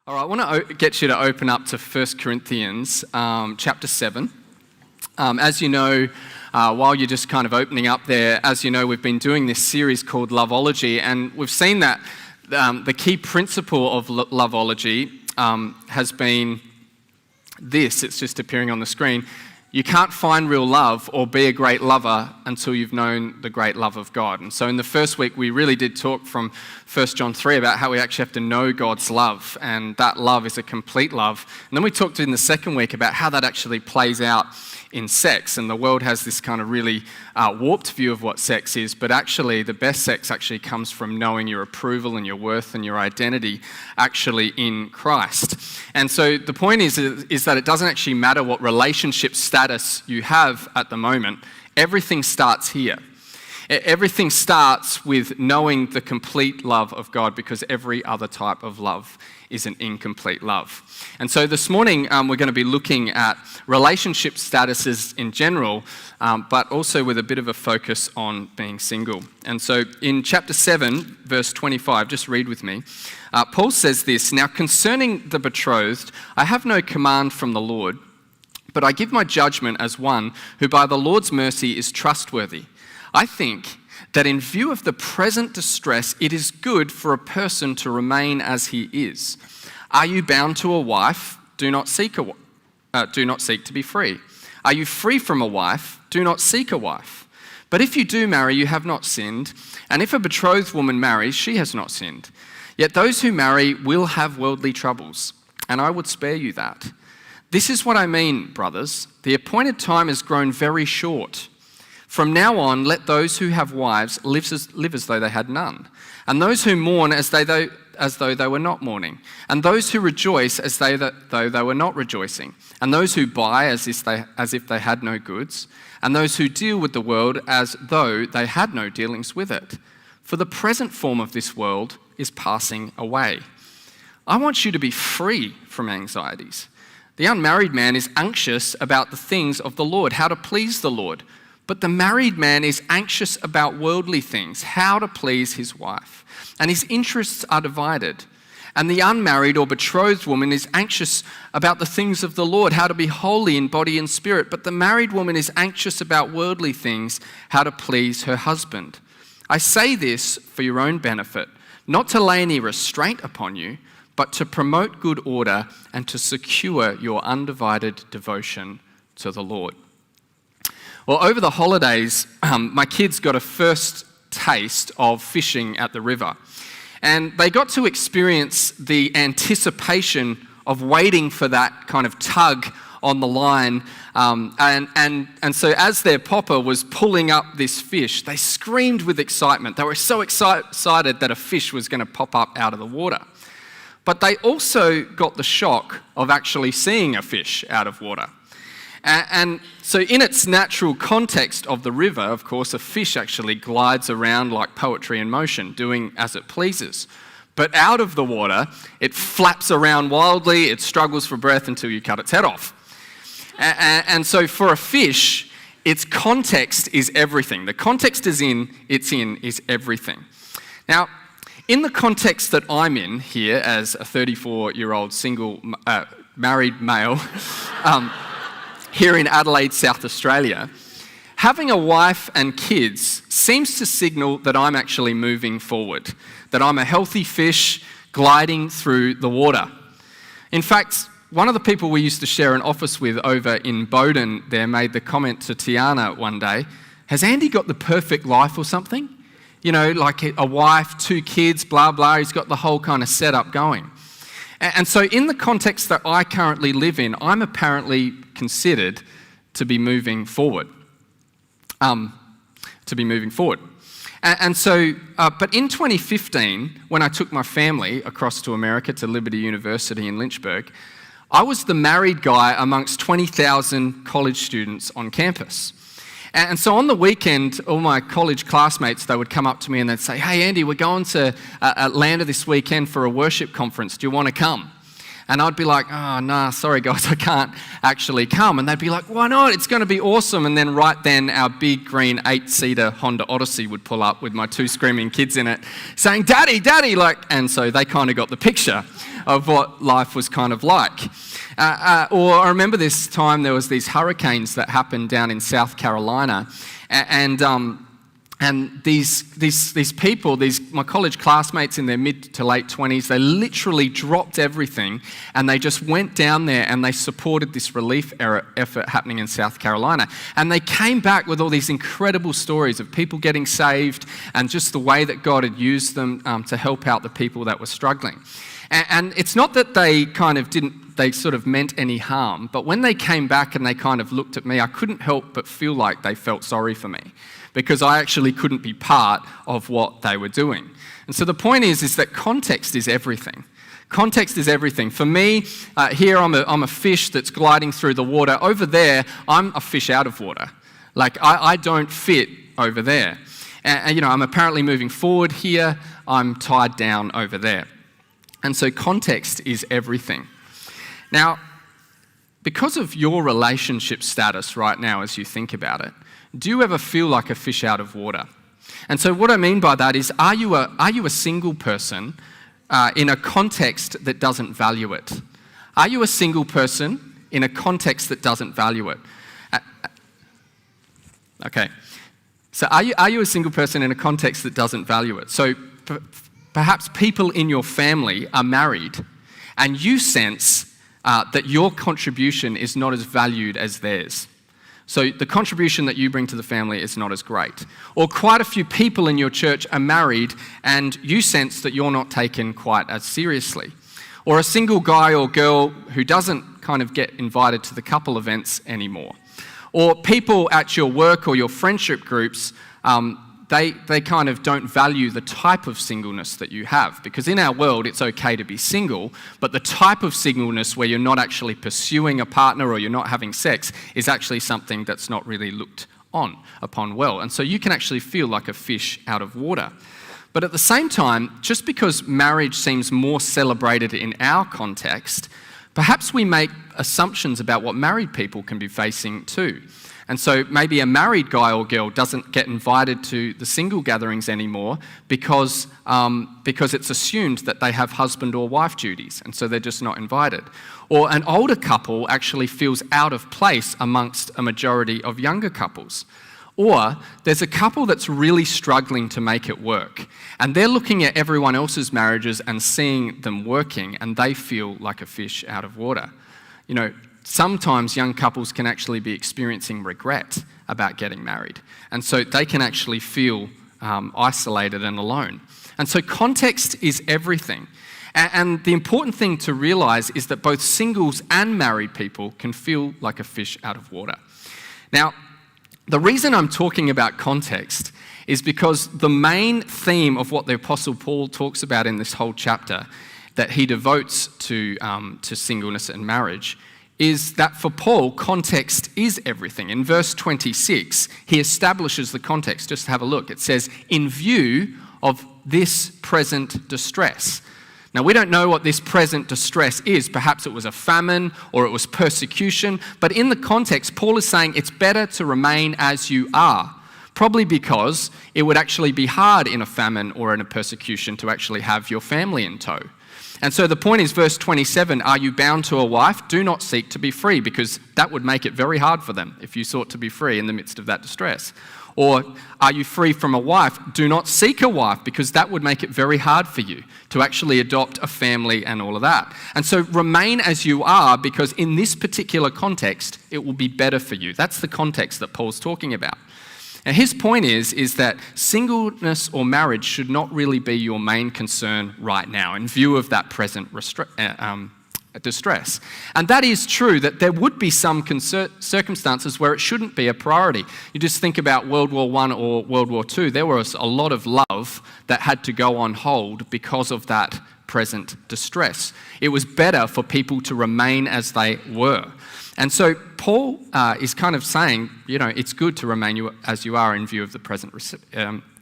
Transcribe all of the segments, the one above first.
All right, I want to get you to open up to 1 Corinthians chapter 7. As you know, while you're just kind of opening up there, as you know, we've been doing this series called Loveology, and we've seen that the key principle of Loveology has been this. It's just appearing on the screen. You can't find real love or be a great lover until you've known the great love of God. And so in the first week, we really did talk from 1 John 3 about how we actually have to know God's love, and that love is a complete love. And then we talked in the second week about how that actually plays out in sex, and the world has this kind of really warped view of what sex is, but actually the best sex actually comes from knowing your approval and your worth and your identity actually in Christ. And so the point is that it doesn't actually matter what relationship status you have at the moment. Everything starts here. Everything starts with knowing the complete love of God, because every other type of love is an incomplete love. And so this morning we're going to be looking at relationship statuses in general, but also with a bit of a focus on being single. And so in chapter 7, verse 25, just read with me. Paul says this, "Now concerning the betrothed, I have no command from the Lord, but I give my judgment as one who by the Lord's mercy is trustworthy. I think that in view of the present distress, it is good for a person to remain as he is. Are you bound to a wife? Do not seek to be free. Are you free from a wife? Do not seek a wife. But if you do marry, you have not sinned, and if a betrothed woman marries, she has not sinned. Yet those who marry will have worldly troubles, and I would spare you that. This is what I mean, brothers. The appointed time has grown very short. From now on, let those who have wives live as though they had none, and those who mourn as though they were not mourning, and those who rejoice as though they were not rejoicing, and those who buy as if they had no goods, and those who deal with the world as though they had no dealings with it. For the present form of this world is passing away. I want you to be free from anxieties. The unmarried man is anxious about the things of the Lord, how to please the Lord. But the married man is anxious about worldly things, how to please his wife. And his interests are divided. And the unmarried or betrothed woman is anxious about the things of the Lord, how to be holy in body and spirit. But the married woman is anxious about worldly things, how to please her husband. I say this for your own benefit, not to lay any restraint upon you, but to promote good order and to secure your undivided devotion to the Lord." Well, over the holidays, my kids got a first taste of fishing at the river. And they got to experience the anticipation of waiting for that kind of tug on the line. And so as their papa was pulling up this fish, they screamed with excitement. They were so excited that a fish was going to pop up out of the water. But they also got the shock of actually seeing a fish out of water. And so in its natural context of the river, of course, a fish actually glides around like poetry in motion, doing as it pleases. But out of the water, it flaps around wildly, it struggles for breath until you cut its head off. And so for a fish, its context is everything. The context it's in is everything. Now, in the context that I'm in here as a 34-year-old single married male, here in Adelaide, South Australia, having a wife and kids seems to signal that I'm actually moving forward, that I'm a healthy fish gliding through the water. In fact, one of the people we used to share an office with over in Bowden there made the comment to Tiana one day, "Has Andy got the perfect life or something? You know, like a wife, 2 kids, blah, blah, he's got the whole kind of setup going." And so in the context that I currently live in, I'm apparently considered to be moving forward. And so, but in 2015, when I took my family across to America to Liberty University in Lynchburg, I was the married guy amongst 20,000 college students on campus. And so on the weekend, all my college classmates, they would come up to me and they'd say, "Hey Andy, we're going to Atlanta this weekend for a worship conference. Do you want to come?" And I'd be like, "Oh, nah, sorry guys, I can't actually come." And they'd be like, "Why not? It's going to be awesome." And then right then, our big green 8-seater Honda Odyssey would pull up with my 2 screaming kids in it saying, "Daddy, Daddy," and so they kind of got the picture. of what life was kind of like. Or I remember this time there was these hurricanes that happened down in South Carolina, and these people, my college classmates in their mid to late 20s, they literally dropped everything and they just went down there and they supported this relief effort happening in South Carolina. And they came back with all these incredible stories of people getting saved and just the way that God had used them to help out the people that were struggling. And it's not that they sort of meant any harm, but when they came back and they kind of looked at me, I couldn't help but feel like they felt sorry for me, because I actually couldn't be part of what they were doing. And so the point is that context is everything. Context is everything. For me, here I'm a fish that's gliding through the water. Over there, I'm a fish out of water. Like, I don't fit over there. And I'm apparently moving forward here. I'm tied down over there. And so context is everything. Now, because of your relationship status right now as you think about it, do you ever feel like a fish out of water? And so what I mean by that is, are you a single person in a context that doesn't value it? Are you a single person in a context that doesn't value it? Okay. So are you a single person in a context that doesn't value it? So perhaps people in your family are married and you sense that your contribution is not as valued as theirs. So the contribution that you bring to the family is not as great. Or quite a few people in your church are married and you sense that you're not taken quite as seriously. Or a single guy or girl who doesn't kind of get invited to the couple events anymore. Or people at your work or your friendship groups, they kind of don't value the type of singleness that you have. Because in our world, it's okay to be single, but the type of singleness where you're not actually pursuing a partner or you're not having sex is actually something that's not really looked upon well. And so you can actually feel like a fish out of water. But at the same time, just because marriage seems more celebrated in our context, perhaps we make assumptions about what married people can be facing too. And so maybe a married guy or girl doesn't get invited to the single gatherings anymore because it's assumed that they have husband or wife duties, and so they're just not invited. Or an older couple actually feels out of place amongst a majority of younger couples. Or there's a couple that's really struggling to make it work, and they're looking at everyone else's marriages and seeing them working, and they feel like a fish out of water. Sometimes young couples can actually be experiencing regret about getting married. And so they can actually feel isolated and alone. And so context is everything. And the important thing to realize is that both singles and married people can feel like a fish out of water. Now, the reason I'm talking about context is because the main theme of what the Apostle Paul talks about in this whole chapter that he devotes to singleness and marriage is that for Paul, context is everything. In verse 26, he establishes the context. Just have a look. It says, in view of this present distress. Now, we don't know what this present distress is. Perhaps it was a famine or it was persecution. But in the context, Paul is saying it's better to remain as you are. Probably because it would actually be hard in a famine or in a persecution to actually have your family in tow. And so the point is, verse 27, are you bound to a wife? Do not seek to be free, because that would make it very hard for them if you sought to be free in the midst of that distress. Or are you free from a wife? Do not seek a wife, because that would make it very hard for you to actually adopt a family and all of that. And so remain as you are, because in this particular context, it will be better for you. That's the context that Paul's talking about. And his point is that singleness or marriage should not really be your main concern right now in view of that present distress. And that is true, that there would be some circumstances where it shouldn't be a priority. You just think about World War I or World War II. There was a lot of love that had to go on hold because of that present distress. It was better for people to remain as they were. And so Paul is kind of saying, it's good to remain as you are in view of the present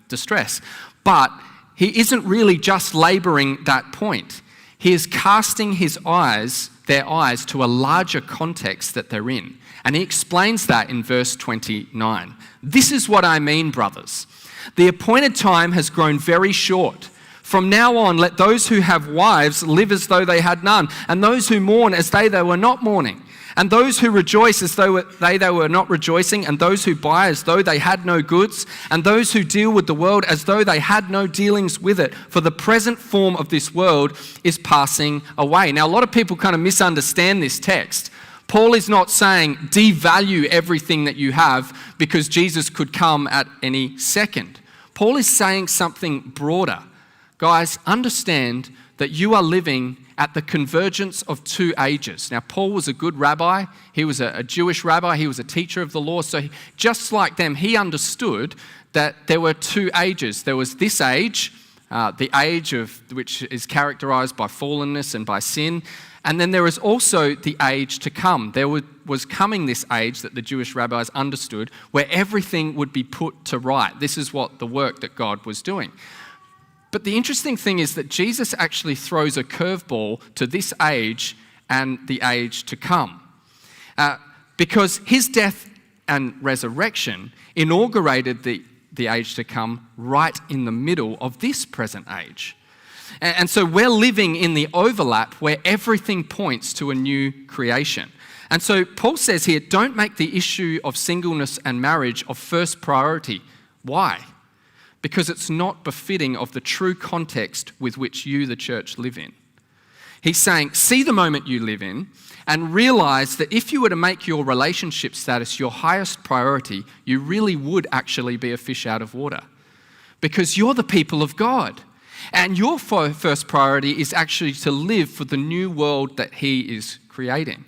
distress. But he isn't really just labouring that point. He is casting their eyes to a larger context that they're in. And he explains that in verse 29. This is what I mean, brothers. The appointed time has grown very short. From now on, let those who have wives live as though they had none, and those who mourn as they were not mourning, and those who rejoice as though they were not rejoicing, and those who buy as though they had no goods, and those who deal with the world as though they had no dealings with it. For the present form of this world is passing away. Now, a lot of people kind of misunderstand this text. Paul is not saying devalue everything that you have because Jesus could come at any second. Paul is saying something broader. Guys, understand that you are living at the convergence of two ages. Now, Paul was a good rabbi. He was a Jewish rabbi. He was a teacher of the law. So just like them, he understood that there were two ages. There was this age, the age of which is characterized by fallenness and by sin. And then there is also the age to come. There was coming this age that the Jewish rabbis understood where everything would be put to right. This is what the work that God was doing. But the interesting thing is that Jesus actually throws a curveball to this age and the age to come. Because his death and resurrection inaugurated the age to come right in the middle of this present age. And so we're living in the overlap where everything points to a new creation. And so Paul says here, don't make the issue of singleness and marriage of first priority. Why? Because it's not befitting of the true context with which you, the church, live in. He's saying, see the moment you live in and realize that if you were to make your relationship status your highest priority, you really would actually be a fish out of water. Because you're the people of God. And your first priority is actually to live for the new world that he is creating.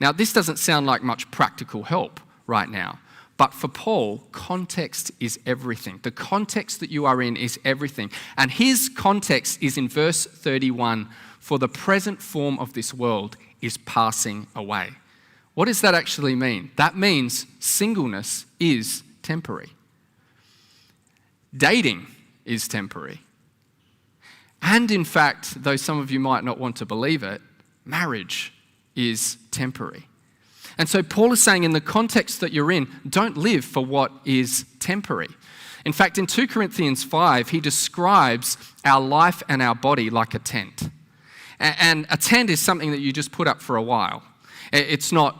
Now, this doesn't sound like much practical help right now. But for Paul, context is everything. The context that you are in is everything. And his context is in verse 31, for the present form of this world is passing away. What does that actually mean? That means singleness is temporary. Dating is temporary. And in fact, though some of you might not want to believe it, marriage is temporary. And so Paul is saying in the context that you're in, don't live for what is temporary. In fact, in 2 Corinthians 5, he describes our life and our body like a tent. And a tent is something that you just put up for a while. It's not,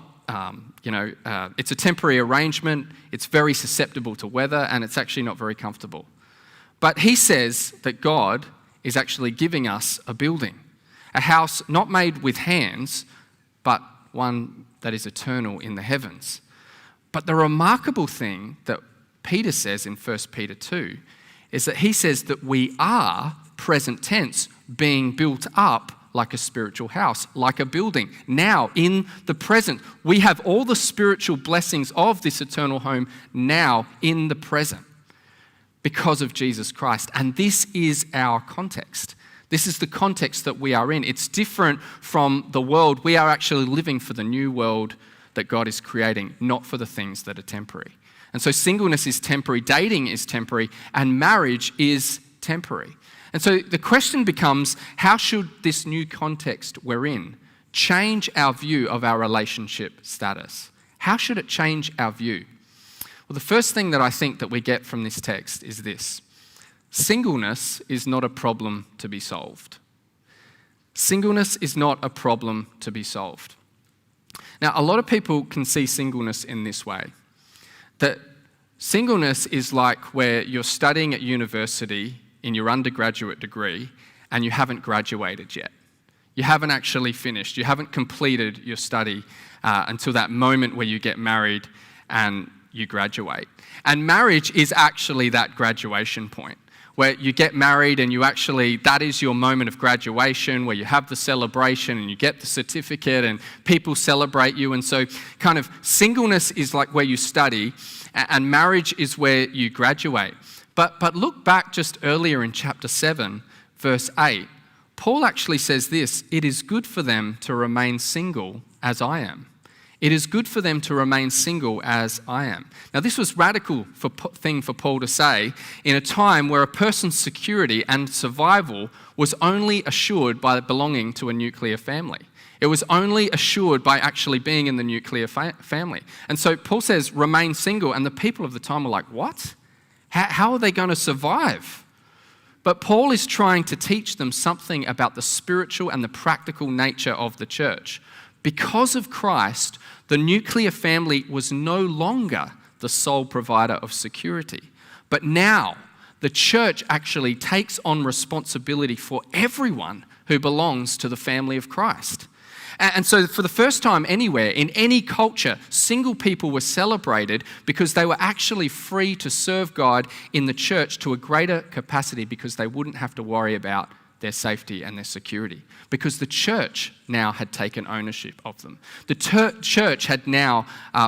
it's a temporary arrangement. It's very susceptible to weather, and it's actually not very comfortable. But he says that God is actually giving us a building, a house not made with hands, but one that is eternal in the heavens. But the remarkable thing that Peter says in 1 Peter 2 is that he says that we are, present tense, being built up like a spiritual house, like a building. Now, in the present, we have all the spiritual blessings of this eternal home now in the present because of Jesus Christ. And this is our context. This is the context that we are in. It's different from the world. We are actually living for the new world that God is creating, not for the things that are temporary. And so singleness is temporary, dating is temporary, and marriage is temporary. And so the question becomes, how should this new context we're in change our view of our relationship status? How should it change our view? Well, the first thing that I think that we get from this text is this. Singleness is not a problem to be solved. Singleness is not a problem to be solved. Now, a lot of people can see singleness in this way, that singleness is like where you're studying at university in your undergraduate degree and you haven't graduated yet. You haven't actually finished. You haven't completed your study until that moment where you get married and you graduate. And marriage is actually that graduation point, where you get married and that is your moment of graduation, where you have the celebration and you get the certificate and people celebrate you. And so kind of singleness is like where you study and marriage is where you graduate. But look back just earlier in chapter 7, verse 8. Paul actually says this, it is good for them to remain single as I am. It is good for them to remain single as I am. Now, this was radical thing for Paul to say in a time where a person's security and survival was only assured by belonging to a nuclear family. It was only assured by actually being in the nuclear family. And so Paul says, remain single. And the people of the time were like, what? How are they going to survive? But Paul is trying to teach them something about the spiritual and the practical nature of the church. Because of Christ, the nuclear family was no longer the sole provider of security. But now, the church actually takes on responsibility for everyone who belongs to the family of Christ. And so for the first time anywhere, in any culture, single people were celebrated because they were actually free to serve God in the church to a greater capacity because they wouldn't have to worry about their safety and their security. Because the church now had taken ownership of them. The church had now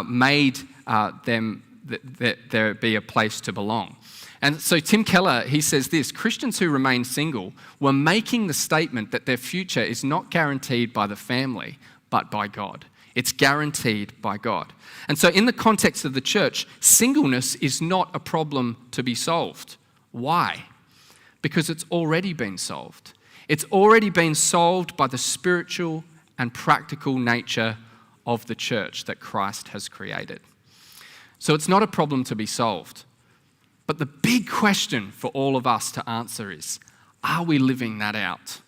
made there be a place to belong. And so Tim Keller, he says this: Christians who remain single were making the statement that their future is not guaranteed by the family, but by God. It's guaranteed by God. And so in the context of the church, singleness is not a problem to be solved. Why? Because it's already been solved. It's already been solved by the spiritual and practical nature of the church that Christ has created. So it's not a problem to be solved. But the big question for all of us to answer is, are we living that out?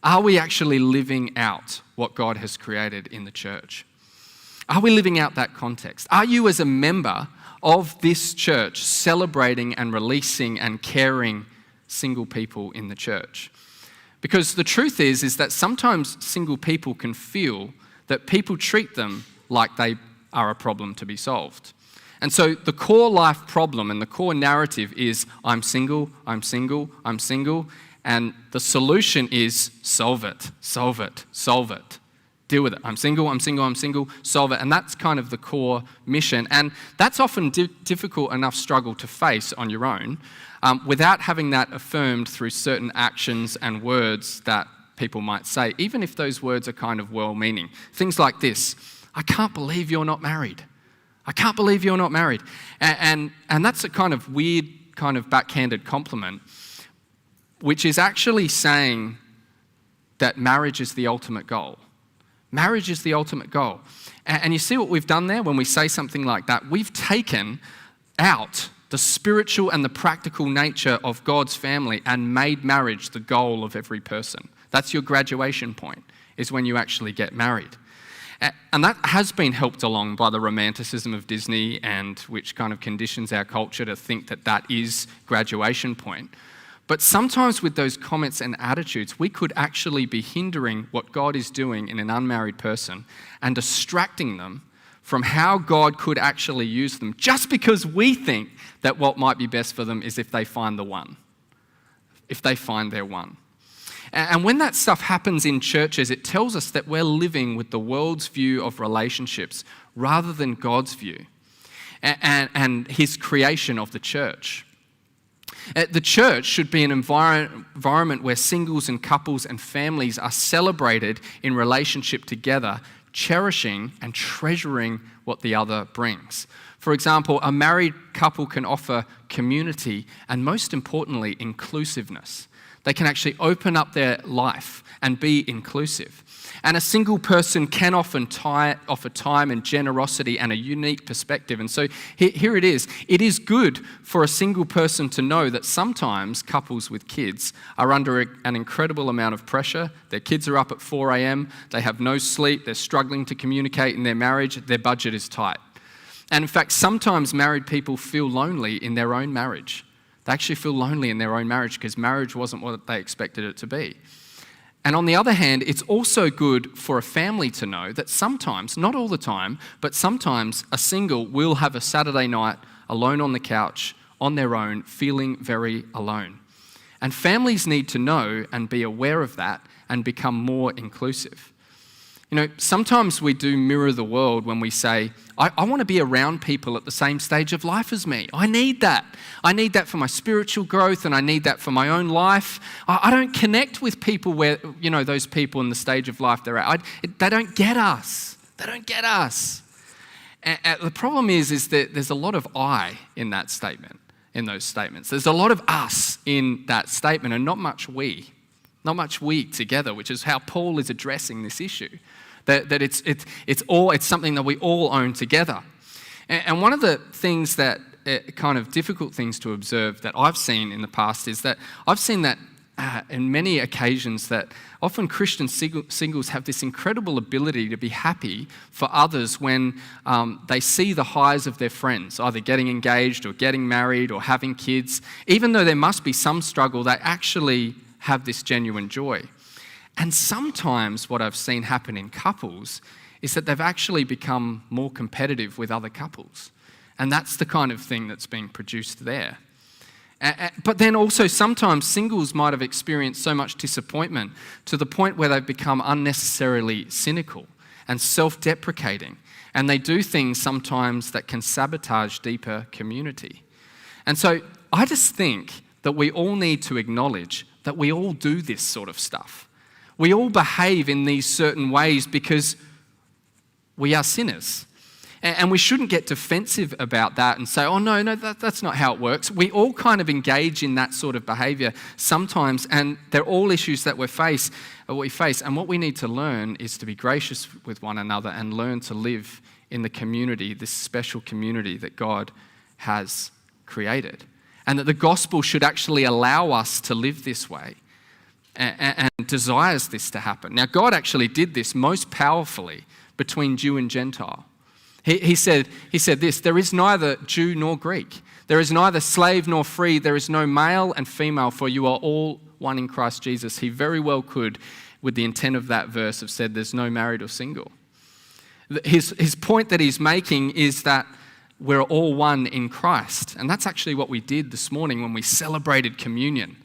Are we actually living out what God has created in the church? Are we living out that context? Are you, as a member of this church, celebrating and releasing and caring single people in the church? Because the truth is that sometimes single people can feel that people treat them like they are a problem to be solved. And so the core life problem and the core narrative is, I'm single, I'm single, I'm single, and the solution is solve it, solve it, solve it. Deal with it. I'm single, I'm single, I'm single, solve it. And that's kind of the core mission. And that's often difficult enough struggle to face on your own without having that affirmed through certain actions and words that people might say, even if those words are kind of well-meaning. Things like this: I can't believe you're not married. I can't believe you're not married. And that's a kind of weird, kind of backhanded compliment, which is actually saying that marriage is the ultimate goal. Marriage is the ultimate goal. And you see what we've done there when we say something like that? We've taken out the spiritual and the practical nature of God's family and made marriage the goal of every person. That's your graduation point, is when you actually get married. And that has been helped along by the romanticism of Disney, and which kind of conditions our culture to think that that is graduation point. But sometimes with those comments and attitudes, we could actually be hindering what God is doing in an unmarried person and distracting them from how God could actually use them, just because we think that what might be best for them is if they find the one, if they find their one. And when that stuff happens in churches, it tells us that we're living with the world's view of relationships rather than God's view and his creation of the church. The church should be an environment where singles and couples and families are celebrated in relationship together, cherishing and treasuring what the other brings. For example, a married couple can offer community and, most importantly, inclusiveness. They can actually open up their life and be inclusive. And a single person can often offer time and generosity and a unique perspective. And so here it is. It is good for a single person to know that sometimes couples with kids are under an incredible amount of pressure. Their kids are up at 4 a.m. They have no sleep. They're struggling to communicate in their marriage. Their budget is tight. And in fact, sometimes married people feel lonely in their own marriage. They actually feel lonely in their own marriage because marriage wasn't what they expected it to be. And on the other hand, it's also good for a family to know that sometimes, not all the time, but sometimes a single will have a Saturday night alone on the couch, on their own, feeling very alone. And families need to know and be aware of that and become more inclusive. You know, sometimes we do mirror the world when we say, I want to be around people at the same stage of life as me. I need that. I need that for my spiritual growth, and I need that for my own life. I don't connect with people where, you know, those people in the stage of life they're at. They don't get us. They don't get us. And the problem is that there's a lot of I in that statement, in those statements. There's a lot of us in that statement and not much we. Not much we together, which is how Paul is addressing this issue. That it's something that we all own together. And one of the things that kind of difficult things to observe that I've seen in the past is that I've seen that in many occasions that often Christian singles have this incredible ability to be happy for others when they see the highs of their friends, either getting engaged or getting married or having kids. Even though there must be some struggle, they actually have this genuine joy. And sometimes what I've seen happen in couples is that they've actually become more competitive with other couples. And that's the kind of thing that's being produced there. But then also sometimes singles might have experienced so much disappointment to the point where they've become unnecessarily cynical and self-deprecating. And they do things sometimes that can sabotage deeper community. And so I just think that we all need to acknowledge that we all do this sort of stuff. We all behave in these certain ways because we are sinners. And we shouldn't get defensive about that and say, oh, no, that's not how it works. We all kind of engage in that sort of behaviour sometimes, and they're all issues that we face. And what we need to learn is to be gracious with one another and learn to live in the community, this special community that God has created. And that the gospel should actually allow us to live this way and desires this to happen. Now, God actually did this most powerfully between Jew and Gentile. He said this, there is neither Jew nor Greek. There is neither slave nor free. There is no male and female, for you are all one in Christ Jesus. He very well could, with the intent of that verse, have said there's no married or single. His point that he's making is that we're all one in Christ. And that's actually what we did this morning when we celebrated communion.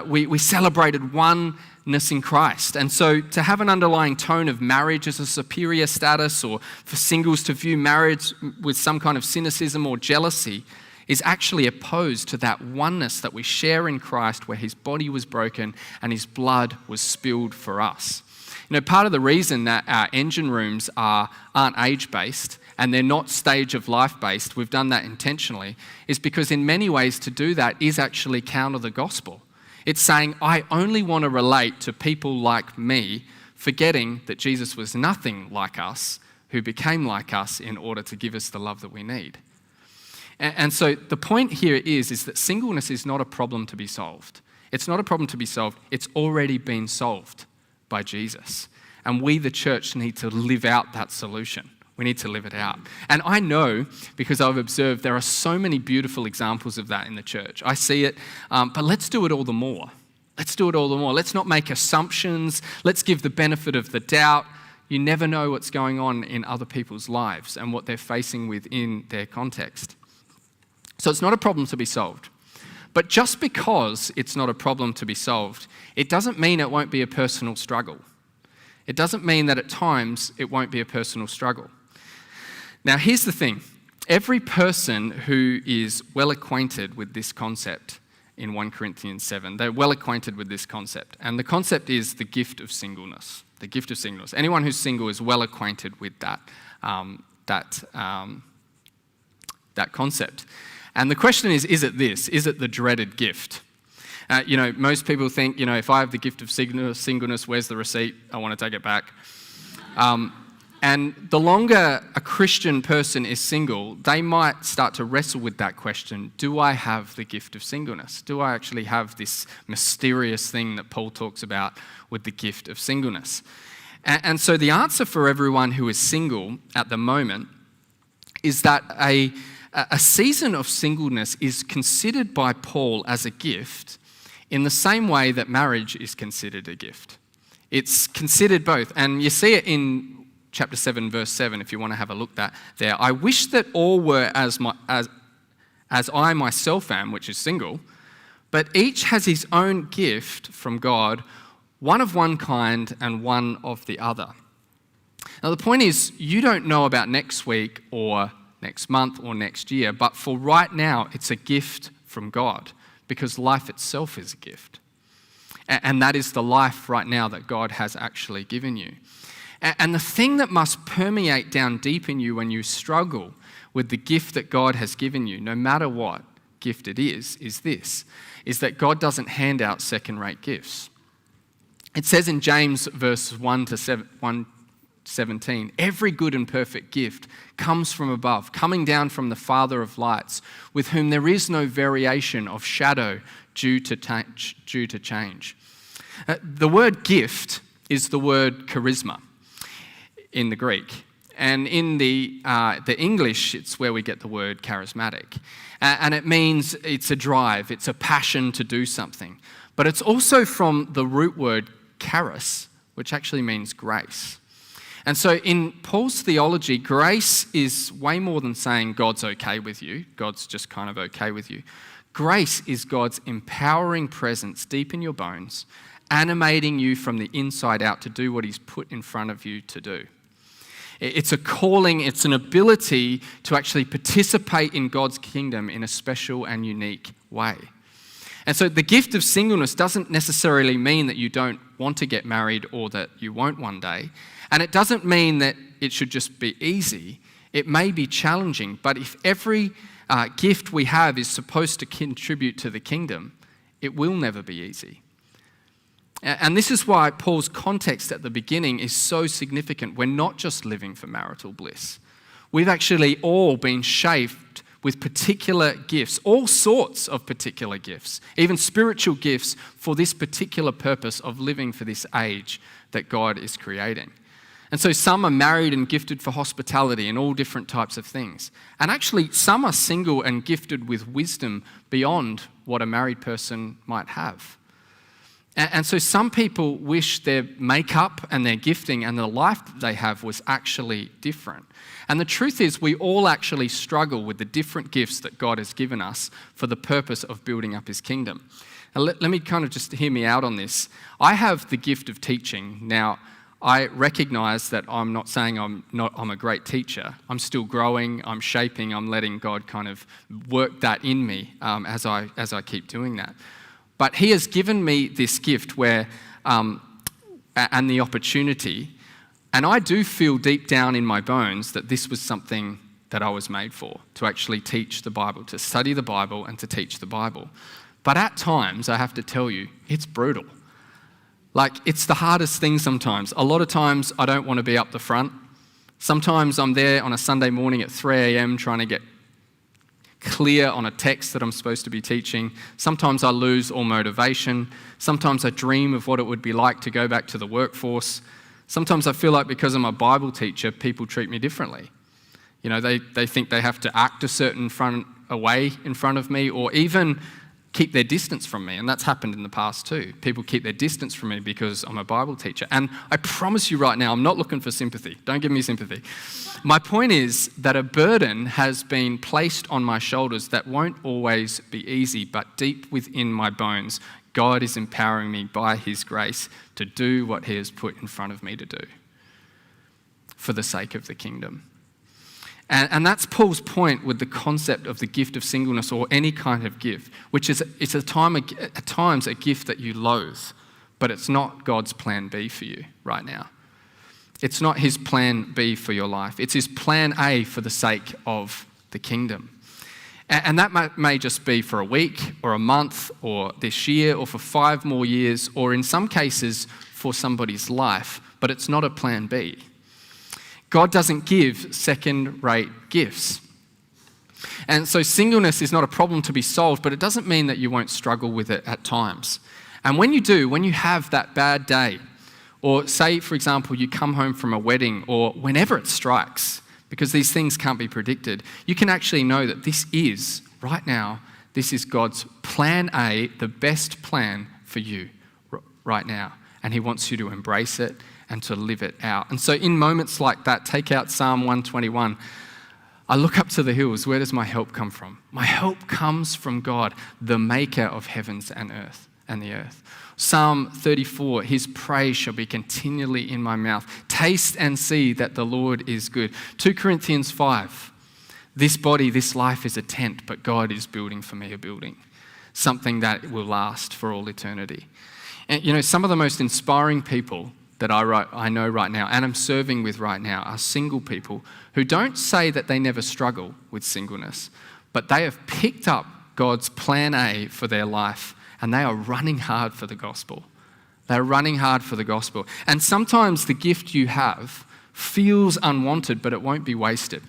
We celebrated oneness in Christ. And so to have an underlying tone of marriage as a superior status, or for singles to view marriage with some kind of cynicism or jealousy, is actually opposed to that oneness that we share in Christ, where his body was broken and his blood was spilled for us. You know, part of the reason that our engine rooms aren't age-based and they're not stage of life-based, we've done that intentionally, is because in many ways to do that is actually counter the gospel. It's saying, I only want to relate to people like me, forgetting that Jesus was nothing like us, who became like us in order to give us the love that we need. And so the point here is that singleness is not a problem to be solved. It's not a problem to be solved. It's already been solved by Jesus. And we, the church, need to live out that solution. We need to live it out. And I know, because I've observed, there are so many beautiful examples of that in the church. I see it, but let's do it all the more. Let's do it all the more. Let's not make assumptions. Let's give the benefit of the doubt. You never know what's going on in other people's lives and what they're facing within their context. So it's not a problem to be solved. But just because it's not a problem to be solved, it doesn't mean it won't be a personal struggle. It doesn't mean that at times it won't be a personal struggle. Now, here's the thing. Every person who is well acquainted with this concept in 1 Corinthians 7, they're well acquainted with this concept. And the concept is the gift of singleness. The gift of singleness. Anyone who's single is well acquainted with that concept. And the question is it this? Is it the dreaded gift? Most people think, if I have the gift of singleness, where's the receipt? I want to take it back. And the longer a Christian person is single, they might start to wrestle with that question. Do I have the gift of singleness? Do I actually have this mysterious thing that Paul talks about with the gift of singleness? And so the answer for everyone who is single at the moment is that a season of singleness is considered by Paul as a gift in the same way that marriage is considered a gift. It's considered both. And you see it in chapter 7, verse 7, if you want to have a look there. I wish that all were as I myself am, which is single, but each has his own gift from God, one of one kind and one of the other. Now the point is, you don't know about next week or next month or next year, but for right now, it's a gift from God, because life itself is a gift. And that is the life right now that God has actually given you. And the thing that must permeate down deep in you when you struggle with the gift that God has given you, no matter what gift it is that God doesn't hand out second-rate gifts. It says in James verse 1 17, every good and perfect gift comes from above, coming down from the Father of lights, with whom there is no variation of shadow due to change. The word gift is the word charisma in the Greek. And in the English, it's where we get the word charismatic. And it means it's a drive, it's a passion to do something. But it's also from the root word charis, which actually means grace. And so in Paul's theology, grace is way more than saying God's okay with you. God's just kind of okay with you. Grace is God's empowering presence deep in your bones, animating you from the inside out to do what he's put in front of you to do. It's a calling, it's an ability to actually participate in God's kingdom in a special and unique way. And so the gift of singleness doesn't necessarily mean that you don't want to get married or that you won't one day. And it doesn't mean that it should just be easy. It may be challenging, but if every gift we have is supposed to contribute to the kingdom, it will never be easy. And this is why Paul's context at the beginning is so significant. We're not just living for marital bliss. We've actually all been shaped with particular gifts, all sorts of particular gifts, even spiritual gifts for this particular purpose of living for this age that God is creating. And so some are married and gifted for hospitality and all different types of things. And actually, some are single and gifted with wisdom beyond what a married person might have. And so some people wish their makeup and their gifting and the life that they have was actually different. And the truth is, we all actually struggle with the different gifts that God has given us for the purpose of building up his kingdom. Now, let me kind of just hear me out on this. I have the gift of teaching. Now, I recognize that I'm not saying I'm a great teacher. I'm still growing, I'm shaping, I'm letting God kind of work that in me as I keep doing that. But he has given me this gift where, and the opportunity, and I do feel deep down in my bones that this was something that I was made for, to actually teach the Bible, to study the Bible and to teach the Bible. But at times, I have to tell you, it's brutal. Like, it's the hardest thing sometimes. A lot of times, I don't want to be up the front. Sometimes I'm there on a Sunday morning at 3 a.m. trying to get clear on a text that I'm supposed to be teaching. Sometimes I lose all motivation. Sometimes I dream of what it would be like to go back to the workforce. Sometimes I feel like because I'm a Bible teacher, people treat me differently. You know, they think they have to act a certain way in front of me, or even keep their distance from me. And that's happened in the past too. People keep their distance from me because I'm a Bible teacher. And I promise you right now, I'm not looking for sympathy. Don't give me sympathy. My point is that a burden has been placed on my shoulders that won't always be easy, but deep within my bones, God is empowering me by his grace to do what he has put in front of me to do for the sake of the kingdom. And that's Paul's point with the concept of the gift of singleness, or any kind of gift, which is at times a gift that you loathe, but it's not God's plan B for you right now. It's not his plan B for your life. It's his plan A for the sake of the kingdom. And that may just be for a week or a month or this year or for 5 more years, or in some cases for somebody's life, but it's not a plan B. God doesn't give second-rate gifts. And so singleness is not a problem to be solved, but it doesn't mean that you won't struggle with it at times. And when you do, when you have that bad day, or say, for example, you come home from a wedding, or whenever it strikes, because these things can't be predicted, you can actually know that this is, right now, this is God's plan A, the best plan for you right now. And he wants you to embrace it and to live it out. And so in moments like that, take out Psalm 121. I look up to the hills. Where does my help come from? My help comes from God, the maker of heavens and the earth. Psalm 34, his praise shall be continually in my mouth. Taste and see that the Lord is good. 2 Corinthians 5, this body, this life is a tent, but God is building for me a building, something that will last for all eternity. And you know, some of the most inspiring people that I know right now and I'm serving with right now are single people who don't say that they never struggle with singleness, but they have picked up God's plan A for their life and they are running hard for the gospel. They're running hard for the gospel. And sometimes the gift you have feels unwanted, but it won't be wasted.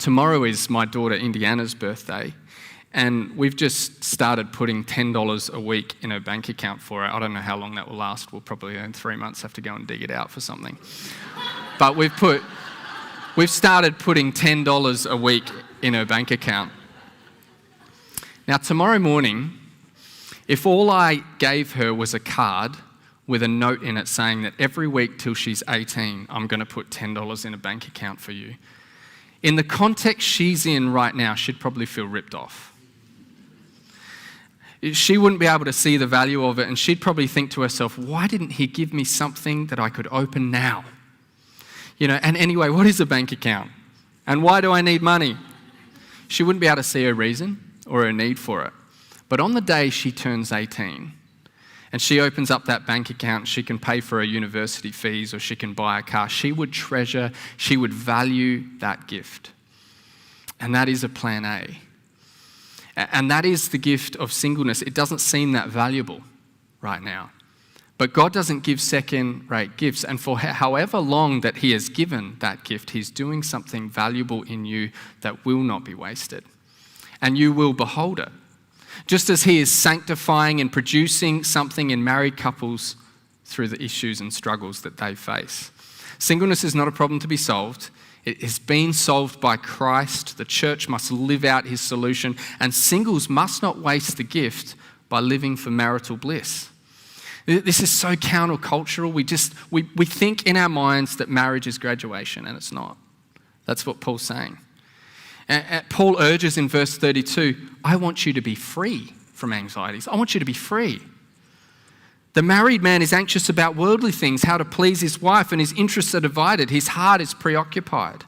Tomorrow is my daughter Indiana's birthday, and we've just started putting $10 a week in her bank account for her. I don't know how long that will last. We'll probably in 3 months have to go and dig it out for something. But we've started putting $10 a week in her bank account. Now, tomorrow morning, if all I gave her was a card with a note in it saying that every week till she's 18, I'm going to put $10 in a bank account for you, in the context she's in right now, she'd probably feel ripped off. She wouldn't be able to see the value of it, and she'd probably think to herself, why didn't he give me something that I could open now? And anyway, what is a bank account? And why do I need money? She wouldn't be able to see her reason or her need for it. But on the day she turns 18, and she opens up that bank account, she can pay for her university fees or she can buy a car. She would treasure, she would value that gift. And that is a plan A. And that is the gift of singleness. It doesn't seem that valuable right now. But God doesn't give second-rate gifts. And for however long that he has given that gift, he's doing something valuable in you that will not be wasted. And you will behold it. Just as he is sanctifying and producing something in married couples through the issues and struggles that they face. Singleness is not a problem to be solved. It has been solved by Christ. The church must live out his solution, and singles must not waste the gift by living for marital bliss. This is so countercultural. We think in our minds that marriage is graduation, and it's not. That's what Paul's saying. Paul urges in verse 32, I want you to be free from anxieties. I want you to be free. The married man is anxious about worldly things, how to please his wife, and his interests are divided. His heart is preoccupied.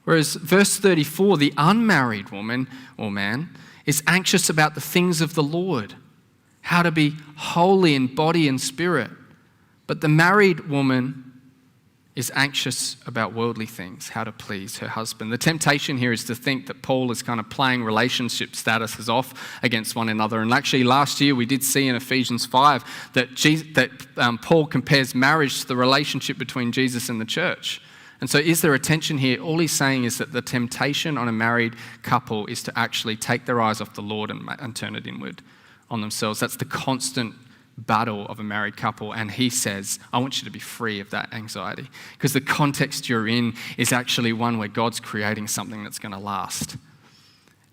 Whereas verse 34, the unmarried woman or man is anxious about the things of the Lord, how to be holy in body and spirit. But the married woman is anxious about worldly things, how to please her husband. The temptation here is to think that Paul is kind of playing relationship statuses off against one another. And actually last year we did see in Ephesians 5 that Paul compares marriage to the relationship between Jesus and the church. And so is there a tension here? All he's saying is that the temptation on a married couple is to actually take their eyes off the Lord and turn it inward on themselves. That's the constant battle of a married couple, and he says, I want you to be free of that anxiety, because the context you're in is actually one where God's creating something that's going to last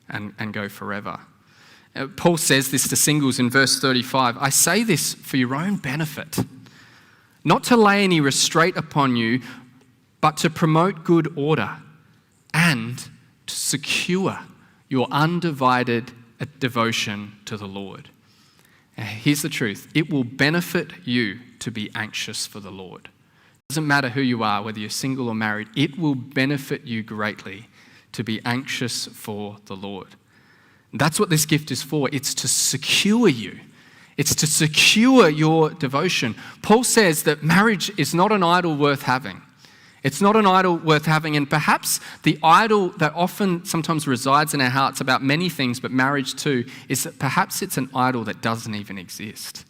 and go forever. Paul says this to singles in verse 35, I say this for your own benefit, not to lay any restraint upon you, but to promote good order and to secure your undivided devotion to the Lord. Here's the truth. It will benefit you to be anxious for the Lord. It doesn't matter who you are, whether you're single or married. It will benefit you greatly to be anxious for the Lord. That's what this gift is for. It's to secure you. It's to secure your devotion. Paul says that marriage is not an idol worth having. It's not an idol worth having, and perhaps the idol that often sometimes resides in our hearts about many things, but marriage too, is that perhaps it's an idol that doesn't even exist.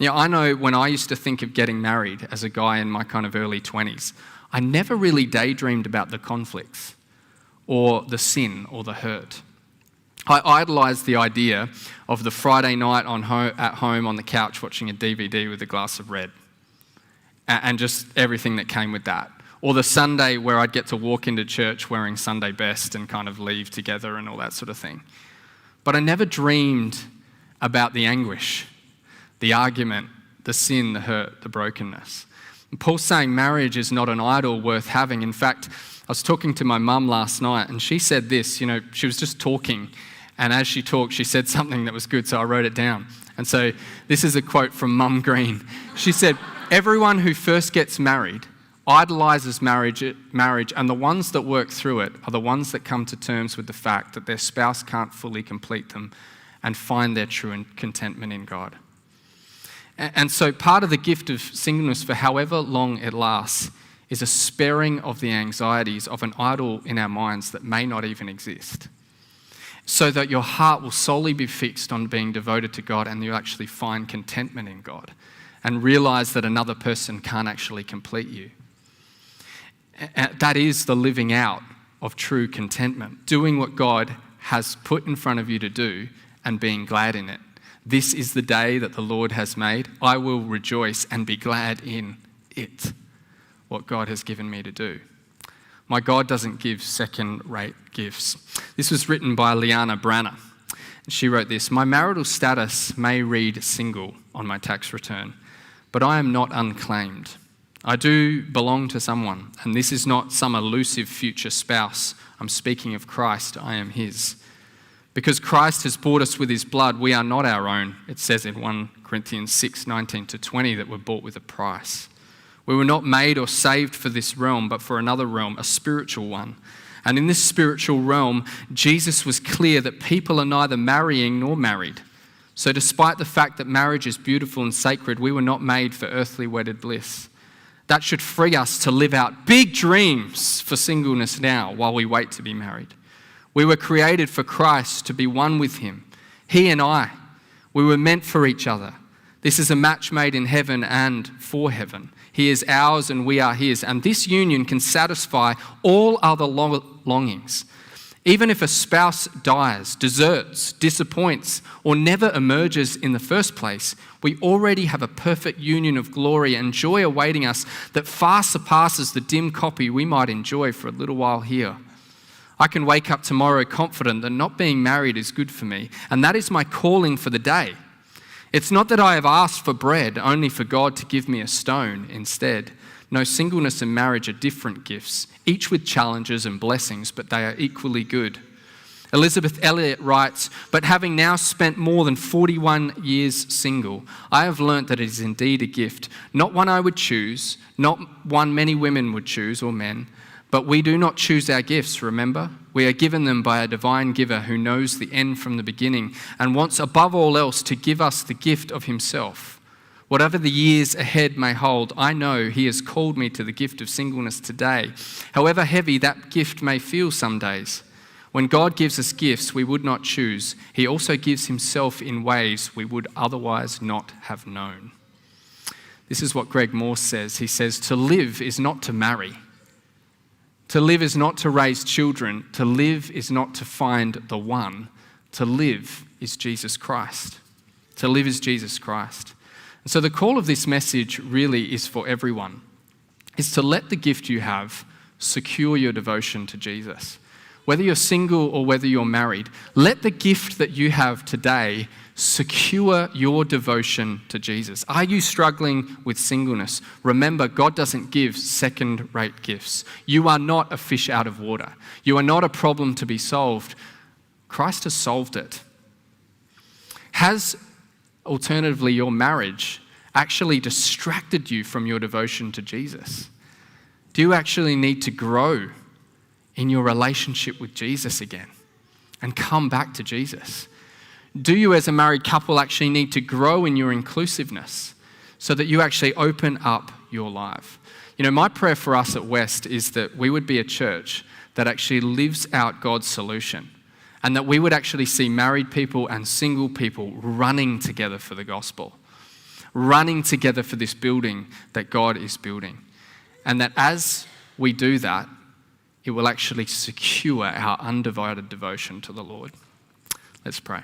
I know when I used to think of getting married as a guy in my kind of early 20s, I never really daydreamed about the conflicts or the sin or the hurt. I idolised the idea of the Friday night at home on the couch watching a DVD with a glass of red and just everything that came with that. Or the Sunday where I'd get to walk into church wearing Sunday best and kind of leave together and all that sort of thing. But I never dreamed about the anguish, the argument, the sin, the hurt, the brokenness. And Paul's saying marriage is not an idol worth having. In fact, I was talking to my mum last night and she said this, she was just talking, and as she talked, she said something that was good, so I wrote it down. And so this is a quote from Mum Green. She said, everyone who first gets married idolizes marriage, and the ones that work through it are the ones that come to terms with the fact that their spouse can't fully complete them and find their true contentment in God. And so part of the gift of singleness, for however long it lasts, is a sparing of the anxieties of an idol in our minds that may not even exist, so that your heart will solely be fixed on being devoted to God and you'll actually find contentment in God. and realize that another person can't actually complete you. That is the living out of true contentment, doing what God has put in front of you to do and being glad in it. This is the day that the Lord has made. I will rejoice and be glad in it, what God has given me to do. My God doesn't give second-rate gifts. This was written by Liana Branner. She wrote this: "My marital status may read single on my tax return, but I am not unclaimed. I do belong to someone, and this is not some elusive future spouse. I'm speaking of Christ. I am his. Because Christ has bought us with his blood, we are not our own." It says in 1 Corinthians 6:19-20 that we're bought with a price. "We were not made or saved for this realm, but for another realm, a spiritual one. And in this spiritual realm, Jesus was clear that people are neither marrying nor married. So despite the fact that marriage is beautiful and sacred, we were not made for earthly wedded bliss. That should free us to live out big dreams for singleness now while we wait to be married. We were created for Christ, to be one with him. He and I, we were meant for each other. This is a match made in heaven and for heaven. He is ours and we are his. And this union can satisfy all other longings. Even if a spouse dies, deserts, disappoints, or never emerges in the first place, we already have a perfect union of glory and joy awaiting us that far surpasses the dim copy we might enjoy for a little while here. I can wake up tomorrow confident that not being married is good for me, and that is my calling for the day. It's not that I have asked for bread, only for God to give me a stone instead. No, singleness and marriage are different gifts, each with challenges and blessings, but they are equally good. Elizabeth Elliot writes, "But having now spent more than 41 years single, I have learnt that it is indeed a gift, not one I would choose, not one many women would choose or men, but we do not choose our gifts, remember? We are given them by a divine giver who knows the end from the beginning and wants above all else to give us the gift of himself. Whatever the years ahead may hold, I know he has called me to the gift of singleness today, however heavy that gift may feel some days. When God gives us gifts we would not choose, he also gives himself in ways we would otherwise not have known." This is what Greg Moore says. He says, "To live is not to marry. To live is not to raise children. To live is not to find the one. To live is Jesus Christ. To live is Jesus Christ." And so the call of this message really is for everyone, is to let the gift you have secure your devotion to Jesus. Whether you're single or whether you're married, let the gift that you have today secure your devotion to Jesus. Are you struggling with singleness? Remember, God doesn't give second-rate gifts. You are not a fish out of water. You are not a problem to be solved. Christ has solved it. Has, alternatively, your marriage actually distracted you from your devotion to Jesus? Do you actually need to grow in your relationship with Jesus again and come back to Jesus? Do you as a married couple actually need to grow in your inclusiveness so that you actually open up your life? You know, my prayer for us at West is that we would be a church that actually lives out God's solution and that we would actually see married people and single people running together for the gospel, running together for this building that God is building. And that as we do that, it will actually secure our undivided devotion to the Lord. Let's pray.